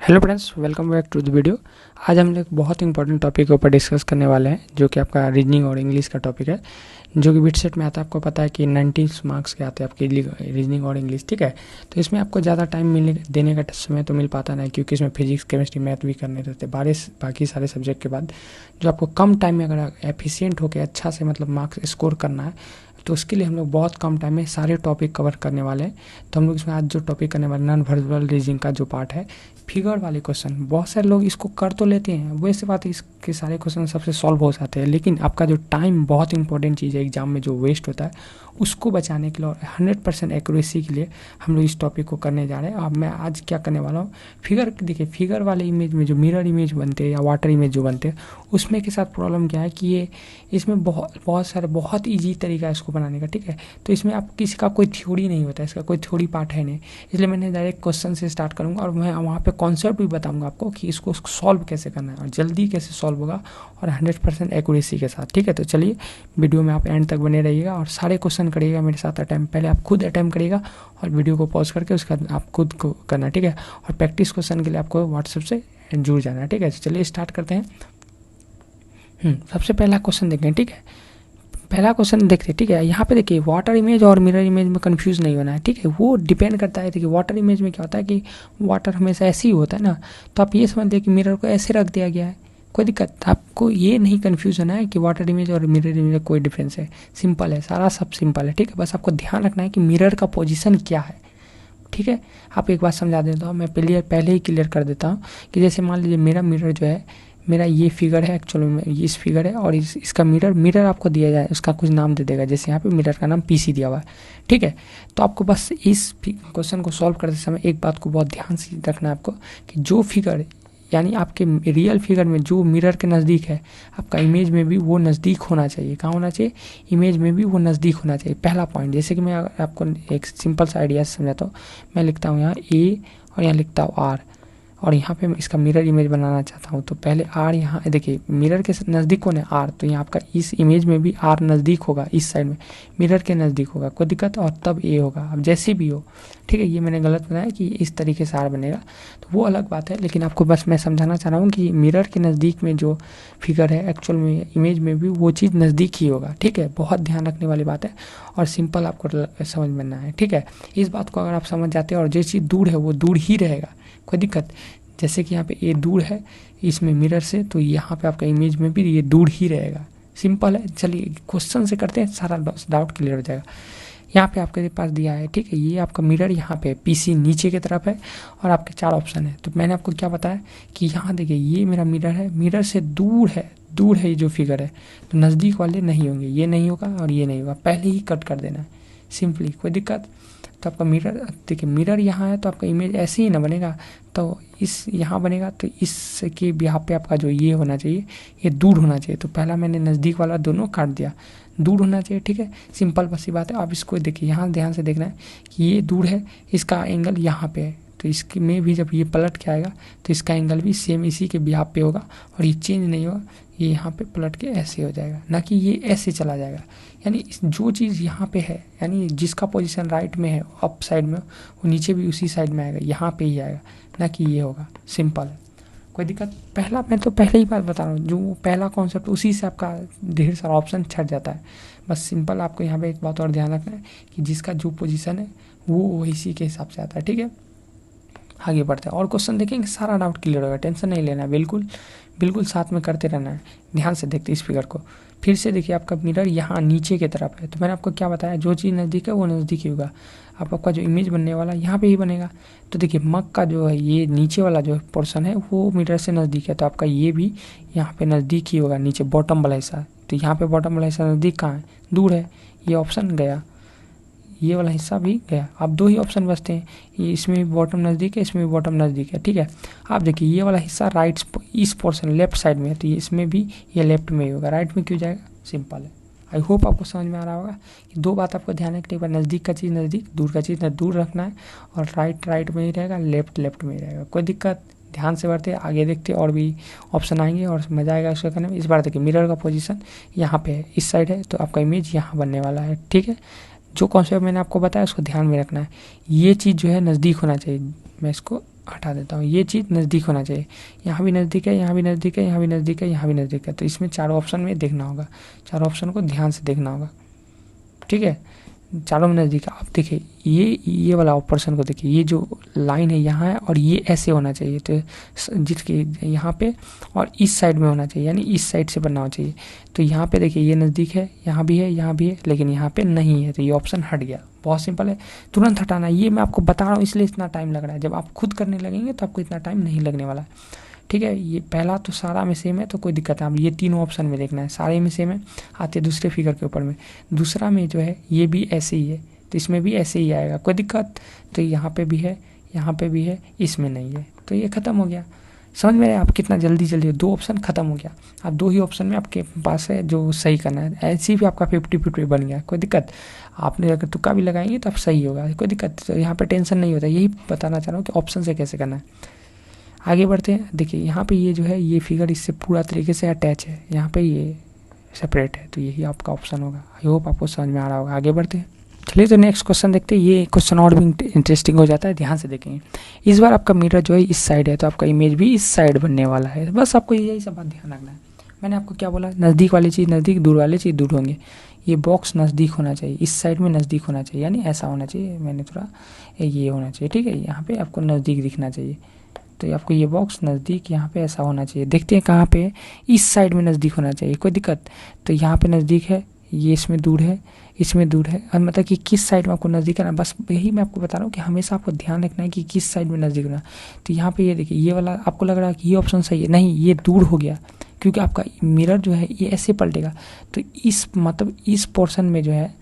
Hello friends, welcome back to the video. आज हम लोग बहुत इंपॉर्टेंट टॉपिक के ऊपर डिस्कस करने वाले हैं, जो कि आपका रीजनिंग और इंग्लिश का टॉपिक है, जो कि बिट सेट में आता है। आपको पता है कि 90 मार्क्स के आते हैं आपके रीजनिंग और इंग्लिश, ठीक है। तो इसमें आपको ज़्यादा टाइम देने का समय तो मिल पाता नहीं, क्योंकि इसमें फिजिक्स, केमिस्ट्री, मैथ भी करने रहते हैं बाकी सारे सब्जेक्ट के बाद। जो आपको कम टाइम में अगर एफिशिएंट होकर अच्छा से मतलब मार्क्स स्कोर करना है, तो उसके लिए हम लोग बहुत कम टाइम में सारे टॉपिक कवर करने वाले हैं। तो हम लोग इसमें आज जो टॉपिक करने वाले नॉन वर्बल रीजनिंग का जो पार्ट है, फिगर वाले क्वेश्चन। बहुत सारे लोग इसको कर तो लेते हैं, वैसे बात है इसके सारे क्वेश्चन सबसे सॉल्व हो जाते हैं, लेकिन आपका जो टाइम बहुत इंपॉर्टेंट चीज़ है एग्जाम में, जो वेस्ट होता है उसको बचाने के लिए और 100% एक्यूरेसी के लिए हम लोग इस टॉपिक को करने जा रहे हैं। अब मैं आज क्या करने वाला हूँ, फिगर देखिए, फिगर वाले इमेज में जो मिरर इमेज बनते हैं या वाटर इमेज जो बनते हैं, उसमें के साथ प्रॉब्लम क्या है कि ये इसमें बहुत सारे बहुत ईजी तरीका है इसको बनाने का, ठीक है। तो इसमें आप किसी का कोई थ्योरी नहीं होता है, इसका कोई थ्योरी पार्ट है नहीं, इसलिए मैंने डायरेक्ट क्वेश्चन से स्टार्ट करूँगा और मैं वहाँ पे कॉन्सेप्ट भी बताऊँगा आपको कि इसको सॉल्व कैसे करना है और जल्दी कैसे सॉल्व होगा और 100% एक्यूरेसी के साथ, ठीक है। तो चलिए वीडियो में आप एंड तक बने रहिएगा और सारे क्वेश्चन करिएगा मेरे साथ अटैम्प्ट। पहले आप खुद अटैम्प्ट करिएगा और वीडियो को पॉज करके उसके बाद आप खुद को करना, ठीक है। और प्रैक्टिस क्वेश्चन के लिए आपको व्हाट्सएप से जुड़ जाना है, ठीक है। चलिए स्टार्ट करते हैं। सबसे पहला क्वेश्चन देखें, ठीक है। पहला क्वेश्चन देखते हैं, ठीक है। यहाँ पे देखिए, वाटर इमेज और मिरर इमेज में कंफ्यूज नहीं होना है, ठीक है। वो डिपेंड करता है, देखिए वाटर इमेज में क्या होता है कि वाटर हमेशा ऐसे ही होता है ना, तो आप ये समझ लें कि मिरर को ऐसे रख दिया गया है, कोई दिक्कत। आपको ये नहीं कंफ्यूज होना है कि वाटर इमेज और मिरर इमेज में कोई डिफरेंस है, सिंपल है, सारा सब सिंपल है, ठीक है। बस आपको ध्यान रखना है कि मिरर का पोजीशन क्या है, ठीक है। आप एक बात समझा देता हूँ, मैं पहले ही क्लियर कर देता हूँ कि जैसे मान लीजिए मेरा मिरर जो है, मेरा ये फिगर है, एक्चुअली में ये इस फिगर है और इसका मिरर आपको दिया जाए, उसका कुछ नाम दे देगा, जैसे यहाँ पे मिरर का नाम पीसी दिया हुआ है, ठीक है। तो आपको बस इस क्वेश्चन को सॉल्व करते समय एक बात को बहुत ध्यान से रखना है आपको, कि जो फिगर यानी आपके रियल फिगर में जो मिरर के नज़दीक है, आपका इमेज में भी वो नज़दीक होना चाहिए। कहाँ होना चाहिए? इमेज में भी वो नज़दीक होना चाहिए, पहला पॉइंट। जैसे कि मैं आपको एक सिंपल सा आइडिया समझाता हूँ। मैं लिखता हूँ यहाँ ए और यहाँ लिखता हूँ आर, और यहाँ पे मैं इसका मिरर इमेज बनाना चाहता हूँ। तो पहले आर, यहाँ देखिए मिरर के नज़दीक कौन है? आर। तो यहाँ आपका इस इमेज में भी आर नज़दीक होगा, इस साइड में मिरर के नज़दीक होगा, कोई दिक्कत, और तब ए होगा। अब जैसे भी हो, ठीक है। ये मैंने गलत बनाया कि इस तरीके से आर बनेगा, तो वो अलग बात है, लेकिन आपको बस मैं समझाना चाह रहा हूँ कि मिरर के नज़दीक में जो फिगर है, एक्चुअल में इमेज में भी वो चीज़ नज़दीक ही होगा, ठीक है। बहुत ध्यान रखने वाली बात है और सिंपल आपको समझ में आना है, ठीक है। इस बात को अगर आप समझ जाते हैं और जो चीज़ दूर है वो दूर ही रहेगा, कोई दिक्कत। जैसे कि यहाँ पे ए दूर है इसमें मिरर से, तो यहाँ पे आपका इमेज में भी ये दूर ही रहेगा, सिंपल है। चलिए क्वेश्चन से करते हैं, सारा डाउट क्लियर हो जाएगा। यहाँ पे आपके पास दिया है, ठीक है, ये आपका मिरर यहाँ पे पीसी नीचे की तरफ है और आपके 4 ऑप्शन है। तो मैंने आपको क्या बताया कि यहाँ देखिए ये मेरा मिरर है, मिरर से दूर है ये जो फिगर है, तो नज़दीक वाले नहीं होंगे, ये नहीं होगा और ये नहीं होगा, पहले ही कट कर देना है सिंपली, कोई दिक्कत। तो आपका मिरर देखिए, मिरर यहाँ है तो आपका इमेज ऐसे ही ना बनेगा, तो इस यहाँ बनेगा, तो इसके यहाँ पे आपका जो ये होना चाहिए, ये दूर होना चाहिए। तो पहला मैंने नज़दीक वाला दोनों काट दिया, दूर होना चाहिए, ठीक है, सिंपल बस ये बात है। आप इसको देखिए, यहाँ ध्यान से देखना है कि ये दूर है, इसका एंगल यहाँ पे है, तो इसके में भी जब ये पलट के आएगा तो इसका एंगल भी सेम इसी के बिहाफ पे होगा और ये चेंज नहीं होगा, ये यहाँ पे पलट के ऐसे हो जाएगा, ना कि ये ऐसे चला जाएगा। यानी जो चीज़ यहाँ पे है, यानी जिसका पोजीशन राइट में है अप साइड में, वो नीचे भी उसी साइड में आएगा, यहाँ पे ही आएगा, ना कि ये होगा, सिंपल है, कोई दिक्कत। पहला मैं तो पहले ही बात बता रहा हूँ, जो पहला कॉन्सेप्ट उसी से आपका ढेर सारा ऑप्शन छट जाता है। बस सिंपल आपको यहाँ पे एक बात और ध्यान रखना है कि जिसका जो पोजीशन है वो इसी के हिसाब से आता है, ठीक है। आगे बढ़ते हैं और क्वेश्चन देखेंगे, सारा डाउट क्लियर होगा, टेंशन नहीं लेना है, बिल्कुल साथ में करते रहना है। ध्यान से देखते इस फिगर को फिर से देखिए, आपका मिरर यहाँ नीचे की तरफ है, तो मैंने आपको क्या बताया, जो चीज़ नज़दीक है वो नज़दीक ही होगा। आपका जो इमेज बनने वाला यहाँ पे ही बनेगा। तो देखिए मग का जो है ये नीचे वाला जो पोर्शन है वो मिरर से नज़दीक है, तो आपका ये भी यहाँ पे नज़दीक ही होगा, नीचे बॉटम वाला हिस्सा। तो यहाँ पे बॉटम वाला हिस्सा नज़दीक कहाँ है? दूर है, ये ऑप्शन गया, ये वाला हिस्सा भी गया। अब 2 ही ऑप्शन बचते हैं, ये इसमें भी बॉटम नज़दीक है, इसमें भी बॉटम नज़दीक है, ठीक है। आप देखिए ये वाला हिस्सा राइट, इस पोर्शन लेफ्ट साइड में है, तो ये इसमें भी ये लेफ्ट में ही होगा, राइट में क्यों जाएगा? सिंपल है। आई होप आपको समझ में आ रहा होगा कि 2 बात आपको ध्यान रखनी है, नज़दीक का चीज़ नज़दीक, दूर का चीज़ दूर रखना है, और राइट में ही रहेगा, लेफ्ट में ही रहेगा, कोई दिक्कत। ध्यान से बढ़ते आगे देखते और भी ऑप्शन आएंगे और मज़ा आएगा इसको करने में। इस बार देखिए मिरर का पोजीशन यहाँ पे है, इस साइड है, तो आपका इमेज यहाँ बनने वाला है, ठीक है। जो कॉन्सेप्ट मैंने आपको बताया उसको ध्यान में रखना है, ये चीज़ जो है नज़दीक होना चाहिए। मैं इसको हटा देता हूँ, ये चीज़ नज़दीक होना चाहिए। यहाँ भी नज़दीक है, यहाँ भी नज़दीक है, यहाँ भी नज़दीक है, यहाँ भी नज़दीक है, तो इसमें चारों ऑप्शन में देखना होगा, चारों ऑप्शन को ध्यान से देखना होगा, ठीक है। चारों में नज़दीक है। आप देखिए ये वाला ऑपरेशन को देखिए, ये जो लाइन है यहाँ है और ये ऐसे होना चाहिए, तो जिसके यहाँ पे और इस साइड में होना चाहिए, यानी इस साइड से बनना चाहिए। तो यहाँ पे देखिए ये नज़दीक है, यहाँ भी है, यहाँ भी है, लेकिन यहाँ पे नहीं है, तो ये ऑप्शन हट गया। बहुत सिंपल है, तुरंत हटाना है। ये मैं आपको बता रहा हूँ इसलिए इतना टाइम लग रहा है, जब आप खुद करने लगेंगे तो आपको इतना टाइम नहीं लगने वाला है, ठीक है। ये पहला तो सारा में सेम है तो कोई दिक्कत है, ये तीनों ऑप्शन में देखना है, सारे में सेम है, आते दूसरे फिगर के ऊपर में। दूसरा में जो है ये भी ऐसे ही है, तो इसमें भी ऐसे ही आएगा, कोई दिक्कत। तो यहाँ पे भी है, यहाँ पे भी है, इसमें नहीं है, तो ये खत्म हो गया। समझ में आया आप कितना जल्दी दो ऑप्शन खत्म हो गया। अब दो ही ऑप्शन में आपके पास है जो सही करना है, ऐसे भी आपका 50-50 बन गया, कोई दिक्कत। आपने अगर तुक्का भी लगाएंगे तो आप सही होगा, कोई दिक्कत। तो यहाँ पे टेंशन नहीं होता, यही बताना चाह रहा हूँ कि ऑप्शन से कैसे करना है। आगे बढ़ते हैं। देखिए यहाँ पे ये जो है ये फिगर इससे पूरा तरीके से अटैच है, यहाँ पे ये सेपरेट है, तो यही आपका ऑप्शन होगा। आई होप आपको समझ में आ रहा होगा। आगे बढ़ते हैं, चलिए तो नेक्स्ट क्वेश्चन देखते हैं। ये क्वेश्चन और भी इंटरेस्टिंग हो जाता है, ध्यान से देखेंगे। इस बार आपका मिरर जो है इस साइड है, तो आपका इमेज भी इस साइड बनने वाला है। बस आपको यही सब बात ध्यान रखना है। मैंने आपको क्या बोला, नज़दीक वाली चीज़ नज़दीक, दूर वाली चीज़ दूर होंगे। ये बॉक्स नज़दीक होना चाहिए, इस साइड में नज़दीक होना चाहिए, यानी ऐसा होना चाहिए। मैंने थोड़ा ये होना चाहिए, ठीक है। यहाँ पे आपको नज़दीक दिखना चाहिए, तो आपको ये बॉक्स नज़दीक यहाँ पे ऐसा होना चाहिए। देखते हैं कहाँ पे, इस साइड में नज़दीक होना चाहिए, कोई दिक्कत। तो यहाँ पे नज़दीक है, ये इसमें दूर है, इसमें दूर है, और मतलब कि किस साइड में आपको नज़दीक है ना, बस यही मैं आपको बता रहा हूँ कि हमेशा आपको ध्यान रखना है कि किस साइड में नज़दीक होना। तो यहाँ पे ये देखिए, ये वाला आपको लग रहा है कि ये ऑप्शन सही है, नहीं, ये दूर हो गया, क्योंकि आपका मिरर जो है ये ऐसे पलटेगा। तो इस मतलब इस पोर्शन में जो है,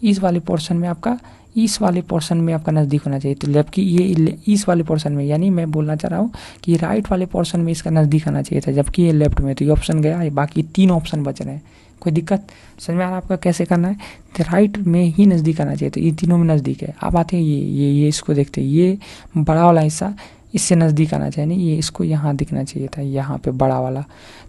इस वाले पोर्शन में आपका, इस वाले पोर्शन में आपका नज़दीक होना चाहिए। तो जबकि ये इस वाले पोर्शन में, यानी मैं बोलना चाह रहा हूँ कि राइट वाले पोर्शन में इसका नज़दीक आना चाहिए था, जबकि ये लेफ्ट में। तो ये ऑप्शन गया, बाकी तीन ऑप्शन बच रहे हैं। कोई दिक्कत समझ में आ रहा है आपका कैसे करना है। तो राइट में ही नज़दीक आना चाहिए, तो ये तीनों में नज़दीक है। अब आते हैं ये इसको देखते हैं, ये बड़ा वाला हिस्सा इससे नज़दीक आना चाहिए, नहीं ये इसको यहाँ दिखना चाहिए था, यहाँ पे बड़ा वाला।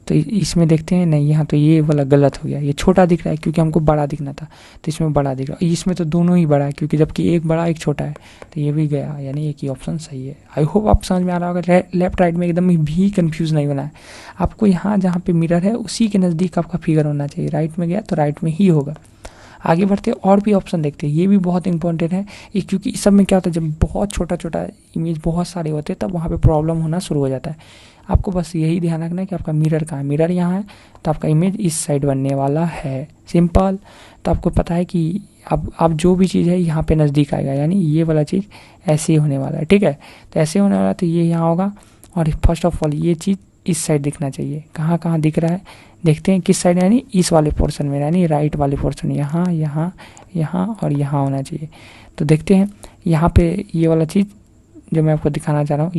तो इसमें देखते हैं, नहीं यहाँ तो ये वाला गलत हो गया, ये छोटा दिख रहा है क्योंकि हमको बड़ा दिखना था, तो इसमें बड़ा दिख रहा है। इसमें तो दोनों ही बड़ा है, क्योंकि जबकि एक बड़ा एक छोटा है, तो ये भी गया, यानी एक ही ऑप्शन सही है। आई होप आप समझ में आ रहा होगा। लेफ्ट राइट में एकदम भी कंफ्यूज नहीं होना है आपको। यहाँ जहाँ पे मिरर है उसी के नज़दीक आपका फिगर होना चाहिए। राइट में गया तो राइट में ही होगा। आगे बढ़ते हैं, और भी ऑप्शन देखते हैं, ये भी बहुत इंपॉर्टेंट है क्योंकि इस सब में क्या होता है, जब बहुत छोटा छोटा इमेज बहुत सारे होते हैं तब वहाँ पे प्रॉब्लम होना शुरू हो जाता है। आपको बस यही ध्यान रखना है कि आपका मिरर कहाँ है। मिरर यहाँ है तो आपका इमेज इस साइड बनने वाला है, सिंपल। तो आपको पता है कि अब जो भी चीज़ है यहाँ पे नज़दीक आएगा, यानी ये वाला चीज़ ऐसे ही होने वाला है, ठीक है। तो ऐसे होने वाला, तो ये यहाँ होगा। और फर्स्ट ऑफ ऑल ये चीज़ इस साइड दिखना चाहिए। कहाँ कहाँ दिख रहा है देखते हैं, किस साइड, यानी इस वाले पोर्शन में, यानी राइट वाले पोर्शन, यहाँ यहाँ यहाँ और यहाँ होना चाहिए। तो देखते हैं यहाँ पे ये वाला चीज़ जो मैं आपको दिखाना चाह रहा हूँ,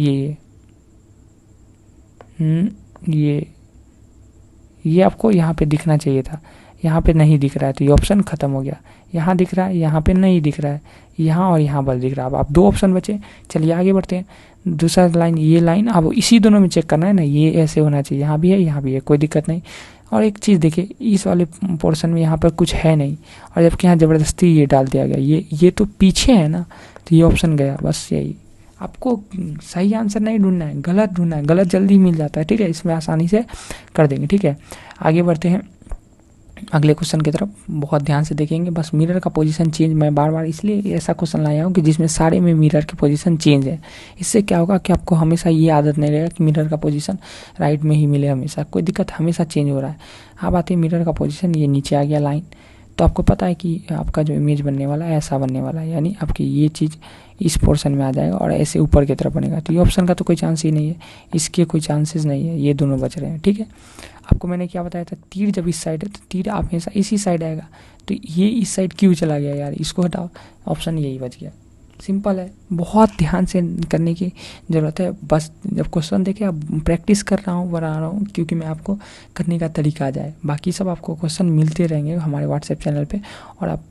ये आपको यहाँ पे दिखना चाहिए था, यहाँ पे नहीं दिख रहा है, तो ये ऑप्शन खत्म हो गया। यहाँ दिख रहा है, यहाँ पे नहीं दिख रहा है, यहाँ और यहाँ बस दिख रहा है। अब आप दो ऑप्शन बचे, चलिए आगे बढ़ते हैं। दूसरा लाइन, ये लाइन अब इसी दोनों में चेक करना है ना, ये ऐसे होना चाहिए, यहाँ भी है यहाँ भी है, कोई दिक्कत नहीं। और एक चीज़ देखिए, इस वाले पोर्शन में यहाँ पर कुछ है नहीं, और जबकि यहाँ ज़बरदस्ती ये डाल दिया गया, ये तो पीछे है ना, तो ये ऑप्शन गया। बस यही, आपको सही आंसर नहीं ढूंढना है, गलत ढूंढना है। गलत जल्दी मिल जाता है, ठीक है, इसमें आसानी से कर देंगे, ठीक है। आगे बढ़ते हैं अगले क्वेश्चन की तरफ, बहुत ध्यान से देखेंगे। बस मिरर का पोजीशन चेंज मैं बार बार इसलिए ऐसा क्वेश्चन लाया हूँ कि जिसमें सारे में मिरर की पोजीशन चेंज है। इससे क्या होगा कि आपको हमेशा ये आदत नहीं रहेगा कि मिरर का पोजीशन राइट में ही मिले हमेशा, कोई दिक्कत, हमेशा चेंज हो रहा है। अब आते हैं मिरर का पोजीशन, ये नीचे आ गया लाइन, तो आपको पता है कि आपका जो इमेज बनने वाला है ऐसा बनने वाला है, यानी आपकी ये चीज़ इस पोर्शन में आ जाएगा और ऐसे ऊपर की तरफ बनेगा। तो ये ऑप्शन का तो कोई चांस ही नहीं है, इसके कोई चांसेस नहीं है, ये दोनों बच रहे हैं, ठीक है। आपको मैंने क्या बताया था, तीर जब इस साइड है तो तीर हमेशा इसी साइड आएगा, तो ये इस साइड क्यों चला गया यार, इसको हटाओ, ऑप्शन यही बच गया। सिंपल है, बहुत ध्यान से करने की ज़रूरत है। बस जब क्वेश्चन देखे आप प्रैक्टिस कर रहा हूँ, बना रहा हूँ, क्योंकि मैं आपको करने का तरीका आ जाए। बाकी सब आपको क्वेश्चन मिलते रहेंगे हमारे व्हाट्सएप चैनल पे, और आप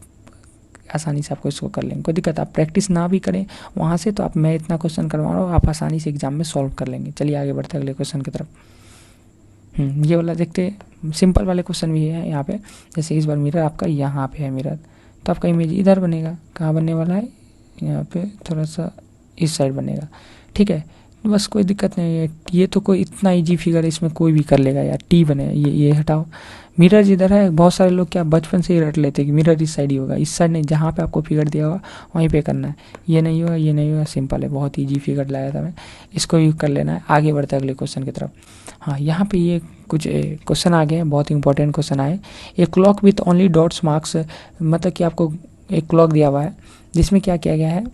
आसानी से आपको इसको कर लेंगे, कोई दिक्कत। आप प्रैक्टिस ना भी करें वहाँ से, तो आप मैं इतना क्वेश्चन करवा रहा हूँ, आप आसानी से एग्जाम में सॉल्व कर लेंगे। चलिए आगे बढ़ते हैं अगले क्वेश्चन की तरफ। ये वाला देखते, सिंपल वाले क्वेश्चन भी है यहाँ पे। जैसे इस बार मिरर आपका यहाँ पे है मिरर, तो आपका इमेज इधर बनेगा, कहाँ बनने वाला है, यहाँ पे थोड़ा सा इस साइड बनेगा, ठीक है। बस कोई दिक्कत नहीं है, ये तो कोई इतना इजी फिगर है, इसमें कोई भी कर लेगा यार। टी बने, ये हटाओ, मिरर जिधर है, बहुत सारे लोग क्या बचपन से ही रट लेते हैं कि मिरर इस साइड ही होगा, इस साइड नहीं, जहाँ पे आपको फिगर दिया होगा वहीं पे करना है। ये नहीं होगा, ये नहीं होगा, सिंपल है, बहुत ईजी फिगर लाया था मैं, इसको यूज कर लेना है। आगे बढ़ते हैं अगले क्वेश्चन की तरफ। हाँ, यहाँ पे ये कुछ क्वेश्चन आ गए हैं, बहुत इंपॉर्टेंट क्वेश्चन आए। A clock with only dots marks, मतलब कि आपको एक क्लॉक दिया हुआ है जिसमें क्या किया गया है,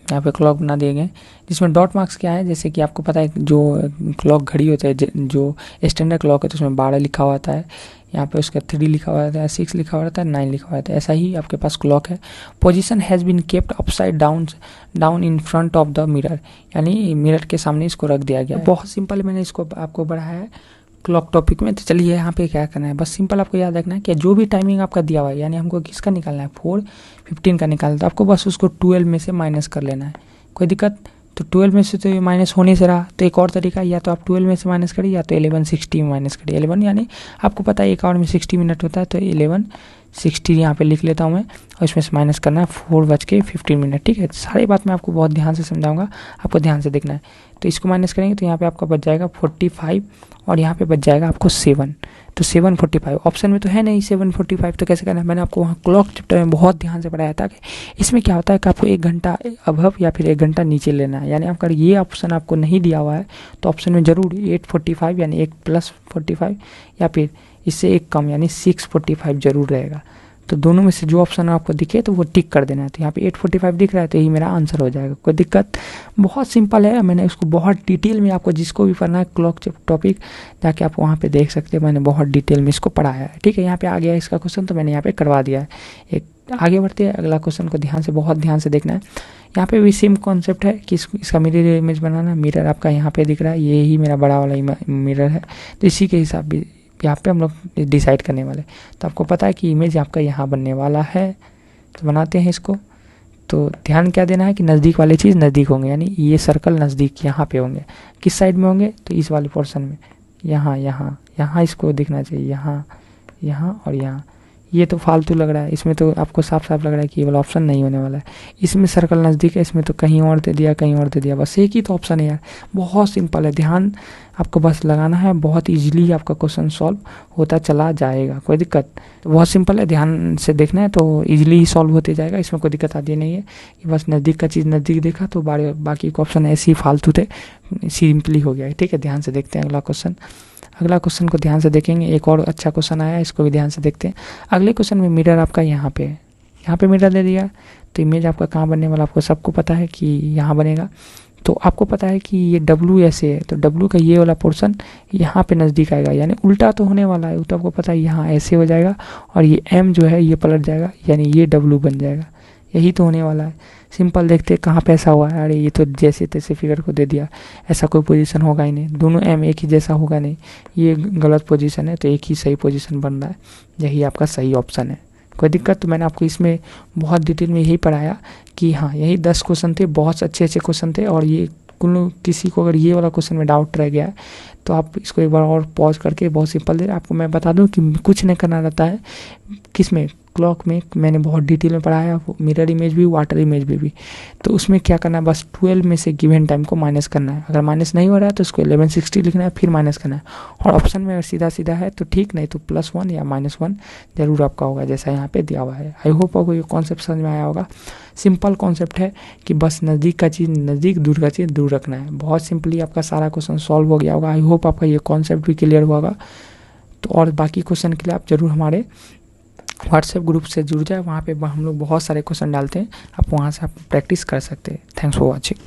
यहाँ पे क्लॉक बना दिए गए जिसमें डॉट मार्क्स क्या है, जैसे कि आपको पता है जो क्लॉक घड़ी होता है, जो स्टैंडर्ड क्लॉक है तो उसमें 12 लिखा हुआ आता है, यहाँ पे उसका 3 लिखा हुआ रहता है, 6 लिखा हुआ रहता है, 9 लिखा हुआ रहता है। ऐसा ही आपके पास क्लॉक है। Position has been kept upside down in front of the mirror, यानी मिरर के सामने इसको रख दिया गया है। बहुत सिंपल है, मैंने इसको आपको बढ़ाया है क्लॉक टॉपिक में। तो चलिए यहाँ पे क्या करना है, बस सिंपल आपको याद रखना है कि जो भी टाइमिंग आपका दिया हुआ है, यानी हमको किसका निकालना है, 4:15 का निकालना है, तो आपको बस उसको 12 में से माइनस कर लेना है। कोई दिक्कत, तो 12 में से तो ये माइनस होने से रहा, तो एक और तरीका, या तो आप 12 में से माइनस करिए या तो 11:60 में माइनस करिए। 11 यानी आपको पता है 1 आवर में 60 मिनट होता है, तो 11:60 यहाँ पे लिख लेता हूँ मैं, और इसमें से माइनस करना है 4:15, ठीक है। सारी बात मैं आपको बहुत ध्यान से समझाऊंगा, आपको ध्यान से देखना है। तो इसको माइनस करेंगे तो यहाँ पे आपका बच जाएगा 45 और यहाँ पे बच जाएगा आपको 7, तो 7:45 ऑप्शन में तो है नहीं 7:45, तो कैसे करना है, मैंने आपको वहाँ क्लॉक चैप्टर में बहुत ध्यान से पढ़ाया था कि इसमें क्या होता है कि आपको 1 घंटा अबव या फिर 1 घंटा नीचे लेना है। यानी अगर ये ऑप्शन आपको नहीं दिया हुआ है तो ऑप्शन में जरूर 8:45 यानी 8+45 या फिर इससे 1 कम यानी 6:45 जरूर रहेगा। तो दोनों में से जो ऑप्शन आपको दिखे तो वो टिक कर देना है। तो यहाँ पे 8:45 दिख रहा है तो यही मेरा आंसर हो जाएगा। कोई दिक्कत, बहुत सिंपल है, मैंने उसको बहुत डिटेल में आपको जिसको भी पढ़ना है क्लॉक टॉपिक जाके आप वहाँ पे देख सकते हैं, मैंने बहुत डिटेल में इसको पढ़ाया है, ठीक है। यहाँ पे आ गया इसका क्वेश्चन तो मैंने यहाँ पे करवा दिया है। एक आगे बढ़ते हैं, अगला क्वेश्चन को ध्यान से, बहुत ध्यान से देखना है। यहाँ पे भी सेम कॉन्सेप्ट है कि इसका मिरर इमेज बनाना। मिरर आपका यहाँ पे दिख रहा है, ये ही मेरा बड़ा वाला मिरर है, तो इसी के हिसाब भी यहाँ पे हम लोग डिसाइड करने वाले। तो आपको पता है कि इमेज आपका यहाँ बनने वाला है, तो बनाते हैं इसको। तो ध्यान क्या देना है कि नज़दीक वाली चीज़ नज़दीक होंगे, यानी ये सर्कल नज़दीक यहाँ पे होंगे। किस साइड में होंगे, तो इस वाले पोर्शन में, यहाँ इसको दिखना चाहिए, यहाँ और यहाँ। ये तो फालतू लग रहा है, इसमें तो आपको साफ साफ लग रहा है कि ये वाला ऑप्शन नहीं होने वाला है। इसमें सर्कल नज़दीक है, इसमें तो कहीं और दे दिया, कहीं और दे दिया, बस एक ही तो ऑप्शन है यार। बहुत सिंपल है, ध्यान आपको बस लगाना है, बहुत इजीली आपका क्वेश्चन सॉल्व होता चला जाएगा। कोई दिक्कत, तो बहुत सिंपल है, ध्यान से देखना है तो इजीली सॉल्व होते जाएगा, इसमें कोई दिक्कत आती नहीं है कि बस नज़दीक का चीज़ नज़दीक देखा तो बाकी के ऑप्शन ऐसे ही फालतू थे, सिंपली हो गया है, ठीक है। ध्यान से देखते हैं अगला क्वेश्चन। अगला क्वेश्चन को ध्यान से देखेंगे, एक और अच्छा क्वेश्चन आया है, इसको भी ध्यान से देखते हैं। अगले क्वेश्चन में मिरर आपका यहाँ पे मिरर दे दिया, तो इमेज आपका कहाँ बनने वाला, आपको सबको पता है कि यहाँ बनेगा। तो आपको पता है कि ये W ऐसे है, तो W का ये वाला पोर्शन यहाँ पे नज़दीक आएगा, यानी उल्टा तो होने वाला है, वो तो आपको पता है, यहाँ ऐसे हो जाएगा और ये M जो है ये पलट जाएगा, यानी ये W बन जाएगा। यही तो होने वाला है। सिंपल देखते कहाँ पे ऐसा हुआ है, अरे ये तो जैसे तैसे फिगर को दे दिया, ऐसा कोई पोजीशन होगा ही नहीं, दोनों M एक ही जैसा होगा नहीं, ये गलत पोजीशन है, तो एक ही सही पोजीशन बन रहा है, यही आपका सही ऑप्शन है। कोई दिक्कत, तो मैंने आपको इसमें बहुत डिटेल में यही पढ़ाया कि हाँ यही 10 क्वेश्चन थे, बहुत अच्छे क्वेश्चन थे। और ये किसी को अगर ये वाला क्वेश्चन में डाउट रह गया है तो आप इसको एक बार और पॉज करके, बहुत सिंपल है, आपको मैं बता दूं कि कुछ नहीं करना रहता है, किसमें, क्लॉक में मैंने बहुत डिटेल में पढ़ाया, मिरर इमेज भी, वाटर इमेज भी। तो उसमें क्या करना है, बस 12 में से गिवन टाइम को माइनस करना है। अगर माइनस नहीं हो रहा है तो उसको 11:60 लिखना है, फिर माइनस करना है। और ऑप्शन में सीधा सीधा है तो ठीक, नहीं तो +1 या -1 जरूर आपका होगा, जैसा यहाँ पे दिया हुआ है। आई होप आपको ये कॉन्सेप्ट समझ में आया होगा। सिंपल कॉन्सेप्ट है कि बस नज़दीक का चीज़ नज़दीक, दूर का चीज़ दूर रखना है। बहुत सिंपली आपका सारा क्वेश्चन सॉल्व हो गया होगा। आई होप आपका ये कॉन्सेप्ट भी क्लियर हुआ होगा। तो और बाकी क्वेश्चन के लिए आप जरूर हमारे व्हाट्सएप ग्रुप से जुड़ जाए, वहाँ पे हम लोग बहुत सारे क्वेश्चन डालते हैं, आप वहाँ से आप प्रैक्टिस कर सकते हैं। Thanks for watching.